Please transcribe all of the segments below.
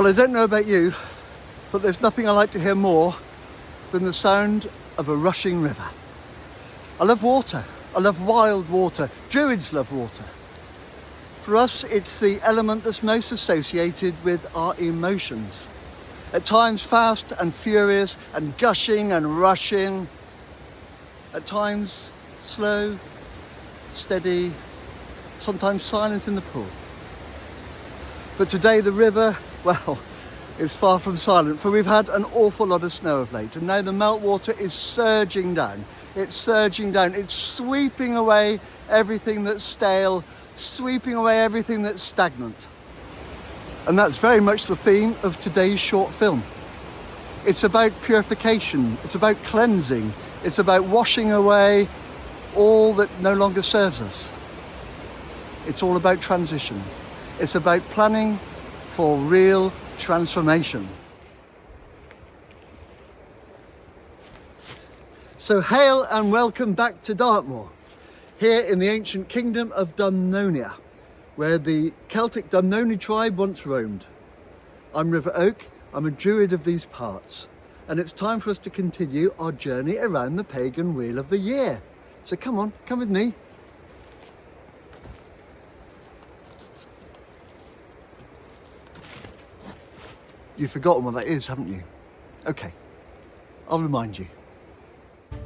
Well, I don't know about you, but there's nothing I like to hear more than the sound of a rushing river. I love water. I love wild water. Druids love water. For us, it's the element that's most associated with our emotions. At times fast and furious and gushing and rushing. At times slow, steady, sometimes silent in the pool. But today the river, well, is far from silent, for we've had an awful lot of snow of late, and now the meltwater is surging down. It's surging down. It's sweeping away everything that's stale, sweeping away everything that's stagnant. And that's very much the theme of today's short film. It's about purification. It's about cleansing. It's about washing away all that no longer serves us. It's all about transition. It's about planning for real transformation. So hail and welcome back to Dartmoor, here in the ancient kingdom of Dumnonia, where the Celtic Dumnoni tribe once roamed. I'm River Oak, I'm a druid of these parts, and it's time for us to continue our journey around the Pagan Wheel of the Year. So come on, come with me. You've forgotten what that is, haven't you? Okay, I'll remind you.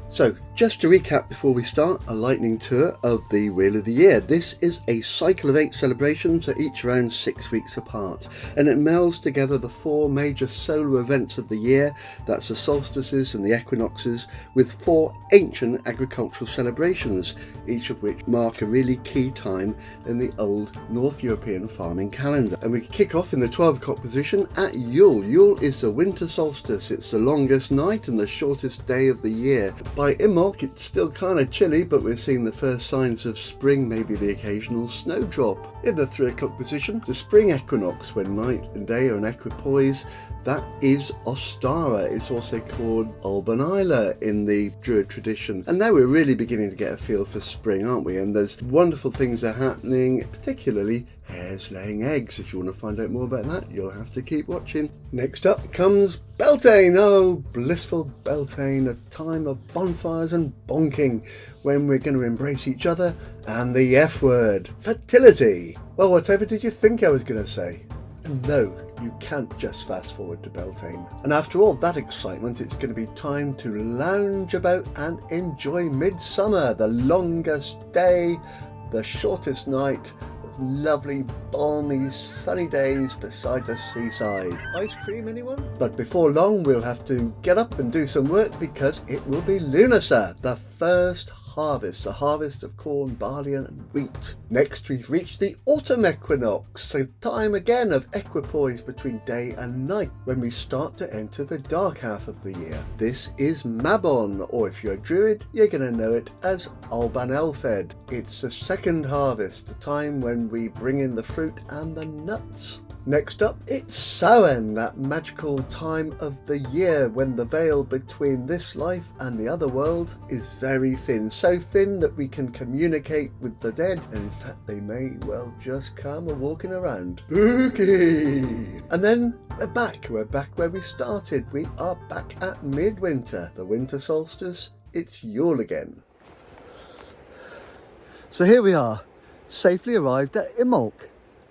So, just to recap before we start, a lightning tour of the Wheel of the Year. This is a cycle of 8 celebrations, each around 6 weeks apart, and it melds together the 4 major solar events of the year, that's the solstices and the equinoxes, with 4 ancient agricultural celebrations, each of which mark a really key time in the old North European farming calendar. And we kick off in the 12 o'clock position at Yule. Yule is the winter solstice. It's the longest night and the shortest day of the year. By Imbolc, it's still kind of chilly, but we're seeing the first signs of spring, maybe the occasional snowdrop. In the 3 o'clock position, the spring equinox, when night and day are an equipoise. That is Ostara. It's also called Albanila in the Druid tradition. And now we're really beginning to get a feel for spring, aren't we? And there's wonderful things that are happening, particularly hares laying eggs. If you want to find out more about that, you'll have to keep watching. Next up comes Beltane. Oh, blissful Beltane, a time of bonfires and bonking, when we're going to embrace each other and the F word, fertility. Well, whatever did you think I was going to say? And no, you can't just fast forward to Beltane. And after all that excitement, it's going to be time to lounge about and enjoy midsummer, the longest day, the shortest night, with lovely, balmy, sunny days beside the seaside. Ice cream, anyone? But before long, we'll have to get up and do some work, because it will be Lunasa, the first harvest, the harvest of corn, barley and wheat. Next we've reached the autumn equinox, a time again of equipoise between day and night, when we start to enter the dark half of the year. This is Mabon, or if you're a druid, you're going to know it as Alban Elfed. It's the second harvest, the time when we bring in the fruit and the nuts. Next up, it's Samhain, that magical time of the year when the veil between this life and the other world is very thin. So thin that we can communicate with the dead, and in fact they may well just come a-walking around. Spooky! And then we're back where we started. We are back at midwinter, the winter solstice. It's Yule again. So here we are, safely arrived at Imbolc,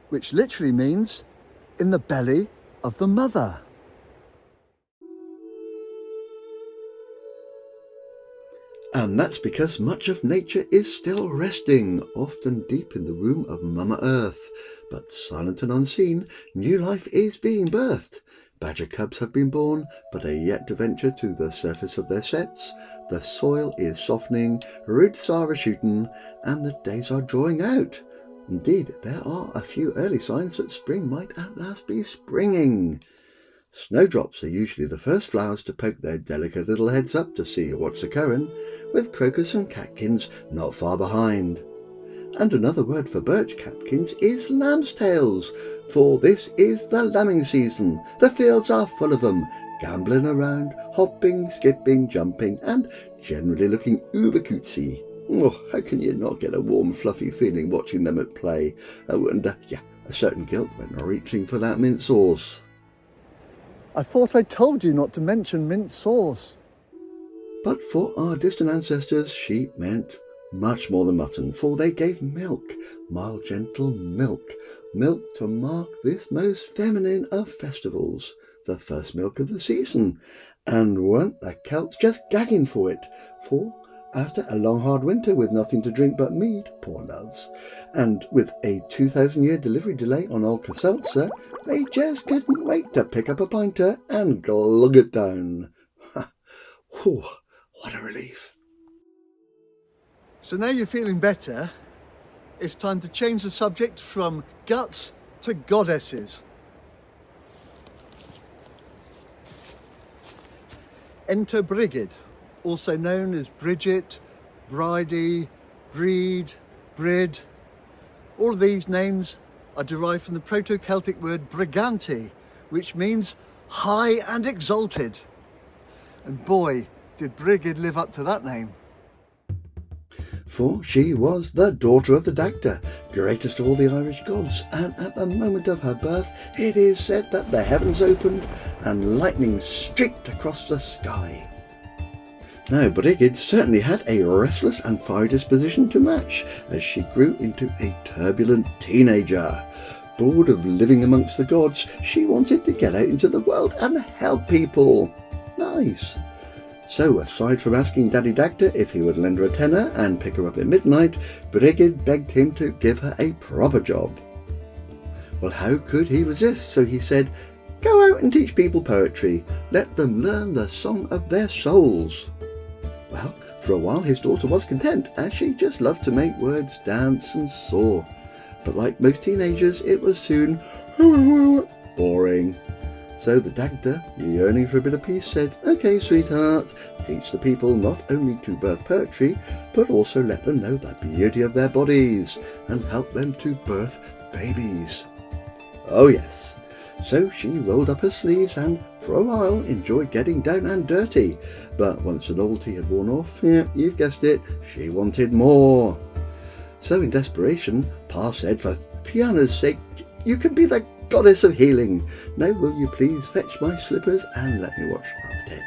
which literally means in the belly of the mother. And that's because much of nature is still resting, often deep in the womb of Mama Earth. But silent and unseen, new life is being birthed. Badger cubs have been born, but are yet to venture to the surface of their sets. The soil is softening, roots are a-shooting, and the days are drawing out. Indeed, there are a few early signs that spring might at last be springing. Snowdrops are usually the first flowers to poke their delicate little heads up to see what's occurring, with crocus and catkins not far behind. And another word for birch catkins is lamb's tails, for this is the lambing season. The fields are full of them, gambling around, hopping, skipping, jumping, and generally looking uber cutesy. Oh, how can you not get a warm, fluffy feeling watching them at play? Oh, and a certain guilt when reaching for that mint sauce. I thought I told you not to mention mint sauce. But for our distant ancestors, sheep meant much more than mutton, for they gave milk, mild, gentle milk, milk to mark this most feminine of festivals, the first milk of the season. And weren't the Celts just gagging for it? For after a long hard winter with nothing to drink but mead, poor loves, and with a 2,000-year delivery delay on Alka-Seltzer, they just couldn't wait to pick up a pinter and glug it down. Whew, what a relief. So now you're feeling better, it's time to change the subject from guts to goddesses. Enter Brigid, also known as Brigid, Bridie, Breed, Brid. All of these names are derived from the Proto-Celtic word briganti, which means high and exalted. And boy, did Brigid live up to that name. For she was the daughter of the Dagda, greatest of all the Irish gods, and at the moment of her birth it is said that the heavens opened and lightning streaked across the sky. Now Brigid certainly had a restless and fiery disposition to match, as she grew into a turbulent teenager. Bored of living amongst the gods, she wanted to get out into the world and help people. Nice. So, aside from asking Daddy Dagda if he would lend her a tenner and pick her up at midnight, Brigid begged him to give her a proper job. Well, how could he resist? So he said, "Go out and teach people poetry. Let them learn the song of their souls." Well, for a while his daughter was content, as she just loved to make words dance and soar. But like most teenagers, it was soon boring. So the Dagda, yearning for a bit of peace, said, "Okay, sweetheart, teach the people not only to birth poetry, but also let them know the beauty of their bodies, and help them to birth babies." Oh yes. So she rolled up her sleeves and, for a while, enjoyed getting down and dirty. But once the novelty had worn off, you've guessed it, she wanted more. So in desperation, Pa said, "For Fianna's sake, you can be the goddess of healing. Now will you please fetch my slippers and let me watch Father Ted?"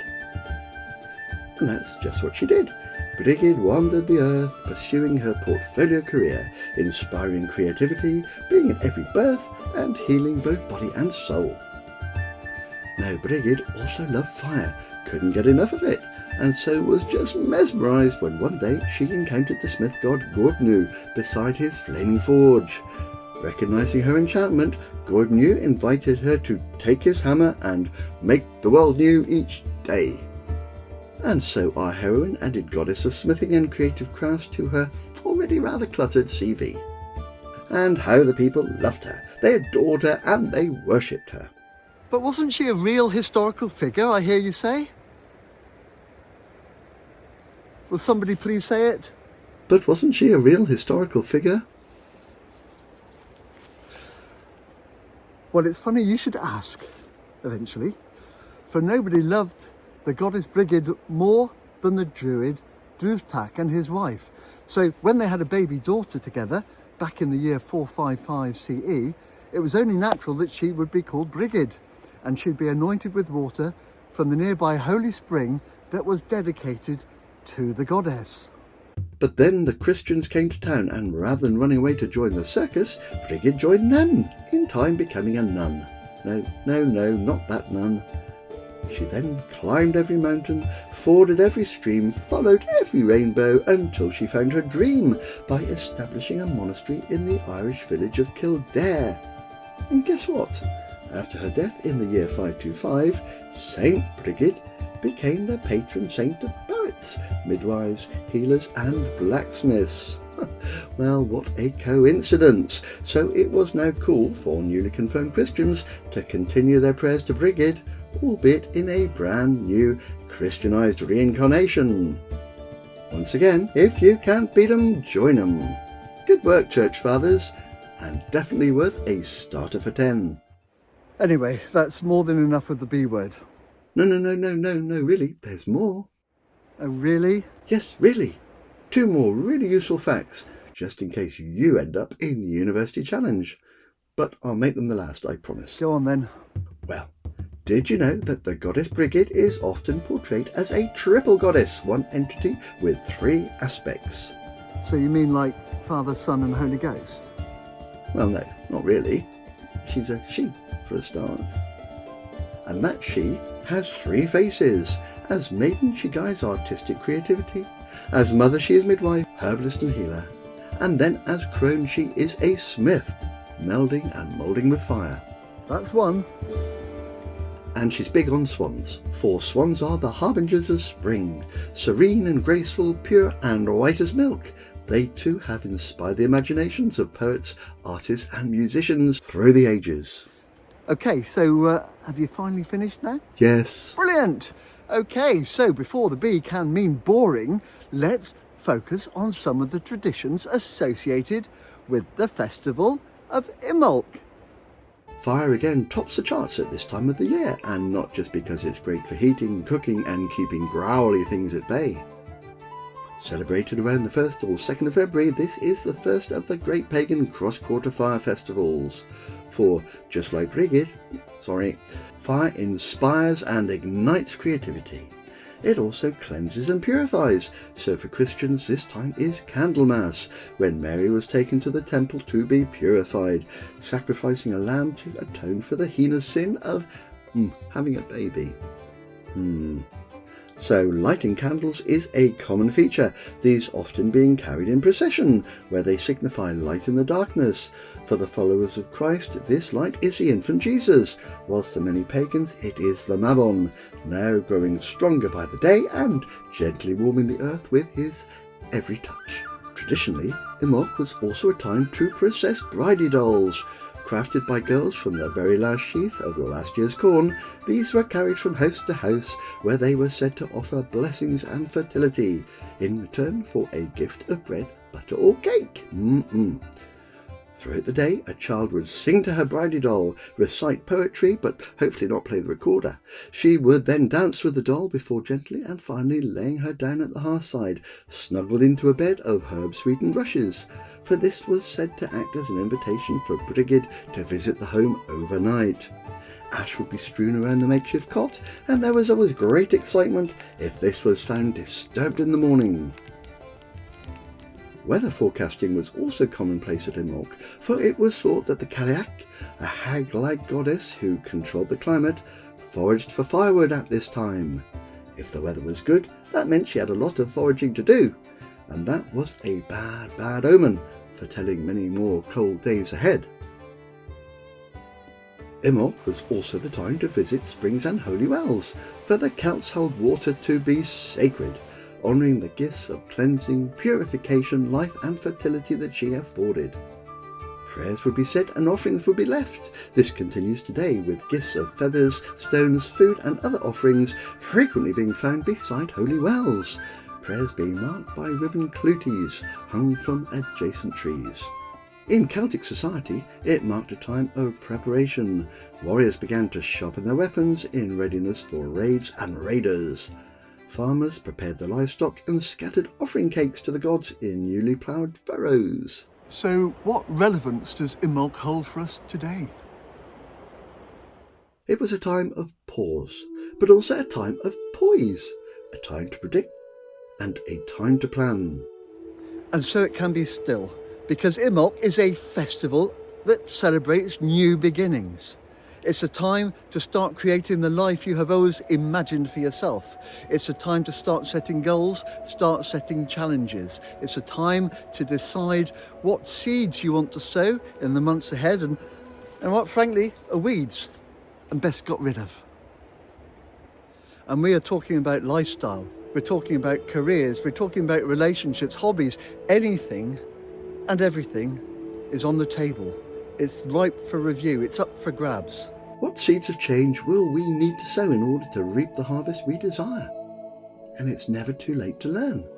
And that's just what she did. Brigid wandered the earth, pursuing her portfolio career, inspiring creativity, being at every birth, and healing both body and soul. Now Brigid also loved fire, couldn't get enough of it, and so was just mesmerised when one day she encountered the smith god Gordnu beside his flaming forge. Recognising her enchantment, Gordnu invited her to take his hammer and make the world new each day. And so our heroine added goddess of smithing and creative crafts to her already rather cluttered CV. And how the people loved her, they adored her, and they worshipped her. But wasn't she a real historical figure, I hear you say? Will somebody please say it? But wasn't she a real historical figure? Well, it's funny you should ask, eventually, for nobody loved the goddess Brigid more than the Druid Druvtak and his wife. So when they had a baby daughter together, back in the year 455 CE, it was only natural that she would be called Brigid, and she'd be anointed with water from the nearby holy spring that was dedicated to the goddess. But then the Christians came to town, and rather than running away to join the circus, Brigid joined them, in time becoming a nun. No, not that nun. She then climbed every mountain, forded every stream, followed every rainbow, until she found her dream by establishing a monastery in the Irish village of Kildare. And guess what? After her death in the year 525, Saint Brigid became the patron saint of poets, midwives, healers and blacksmiths. Well, what a coincidence. So it was now cool for newly confirmed Christians to continue their prayers to Brigid, albeit in a brand new Christianized reincarnation. Once again, if you can't beat 'em, join 'em. Good work, Church Fathers, and definitely worth a starter for 10. Anyway, that's more than enough of the B word. No, really, there's more. Oh, really? Yes, really. 2 more really useful facts, just in case you end up in University Challenge. But I'll make them the last, I promise. Go on then. Well, Did you know that the goddess Brigid is often portrayed as a triple goddess, one entity with 3 aspects? So you mean like Father, Son and Holy Ghost? Well, no, not really. She's a she, for a start. And that she has 3 faces. As maiden, she guides artistic creativity. As mother, she is midwife, herbalist and healer. And then as crone, she is a smith, melding and moulding with fire. That's one. And she's big on swans, for swans are the harbingers of spring, serene and graceful, pure and white as milk. They too have inspired the imaginations of poets, artists and musicians through the ages. Okay, so have you finally finished now? Yes. Brilliant! Okay, so before the bee can mean boring, let's focus on some of the traditions associated with the festival of Imbolc. Fire again tops the charts at this time of the year, and not just because it's great for heating, cooking and keeping growly things at bay. Celebrated around the 1st or 2nd of February, this is the first of the great pagan cross-quarter fire festivals. For, just like Brigid, fire inspires and ignites creativity. It also cleanses and purifies, so for Christians this time is Candlemas, when Mary was taken to the temple to be purified, sacrificing a lamb to atone for the heinous sin of having a baby. So lighting candles is a common feature, these often being carried in procession, where they signify light in the darkness. For the followers of Christ, this light is the infant Jesus, whilst for many pagans it is the Mammon, now growing stronger by the day and gently warming the earth with his every touch. Traditionally, Imbolc was also a time to process bridey dolls. Crafted by girls from the very last sheaf of the last year's corn, these were carried from house to house, where they were said to offer blessings and fertility, in return for a gift of bread, butter or cake. Throughout the day, a child would sing to her bridey doll, recite poetry, but hopefully not play the recorder. She would then dance with the doll before gently and finally laying her down at the hearthside, snuggled into a bed of herb-sweetened rushes, for this was said to act as an invitation for Brigid to visit the home overnight. Ash would be strewn around the makeshift cot, and there was always great excitement if this was found disturbed in the morning. Weather forecasting was also commonplace at Imbolc, for it was thought that the Cailleach, a hag-like goddess who controlled the climate, foraged for firewood at this time. If the weather was good, that meant she had a lot of foraging to do, and that was a bad omen, foretelling many more cold days ahead. Imbolc was also the time to visit springs and holy wells, for the Celts held water to be sacred, honouring the gifts of cleansing, purification, life and fertility that she afforded. Prayers would be said and offerings would be left. This continues today, with gifts of feathers, stones, food and other offerings frequently being found beside holy wells, prayers being marked by ribbon cluties hung from adjacent trees. In Celtic society, it marked a time of preparation. Warriors began to sharpen their weapons in readiness for raids and raiders. Farmers prepared their livestock and scattered offering cakes to the gods in newly ploughed furrows. So what relevance does Imbolc hold for us today? It was a time of pause, but also a time of poise, a time to predict and a time to plan. And so it can be still, because Imbolc is a festival that celebrates new beginnings. It's a time to start creating the life you have always imagined for yourself. It's a time to start setting goals, start setting challenges. It's a time to decide what seeds you want to sow in the months ahead and what, frankly, are weeds and best got rid of. And we are talking about lifestyle. We're talking about careers. We're talking about relationships, hobbies. Anything and everything is on the table. It's ripe for review. It's up for grabs. What seeds of change will we need to sow in order to reap the harvest we desire? And it's never too late to learn.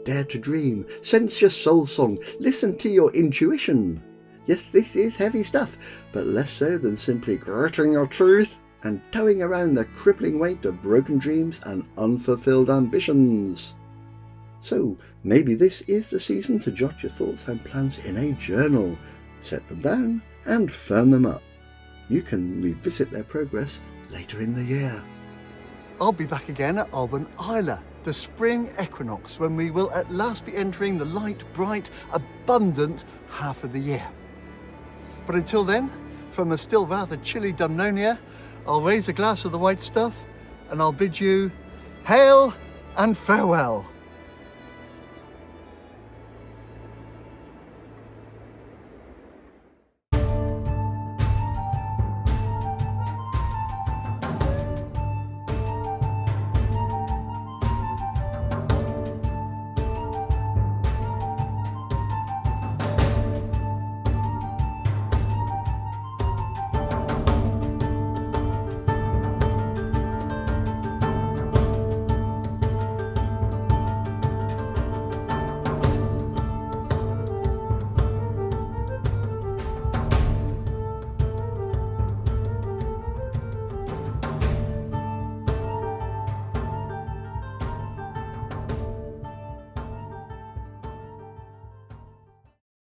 Dare to dream, sense your soul song, listen to your intuition. Yes, this is heavy stuff, but less so than simply gritting your teeth and towing around the crippling weight of broken dreams and unfulfilled ambitions. So maybe this is the season to jot your thoughts and plans in a journal, set them down and firm them up. you can revisit their progress later in the year. I'll be back again at Alban Isla, the spring equinox, when we will at last be entering the light, bright, abundant half of the year. But until then, from a still rather chilly Dumnonia, I'll raise a glass of the white stuff and I'll bid you hail and farewell.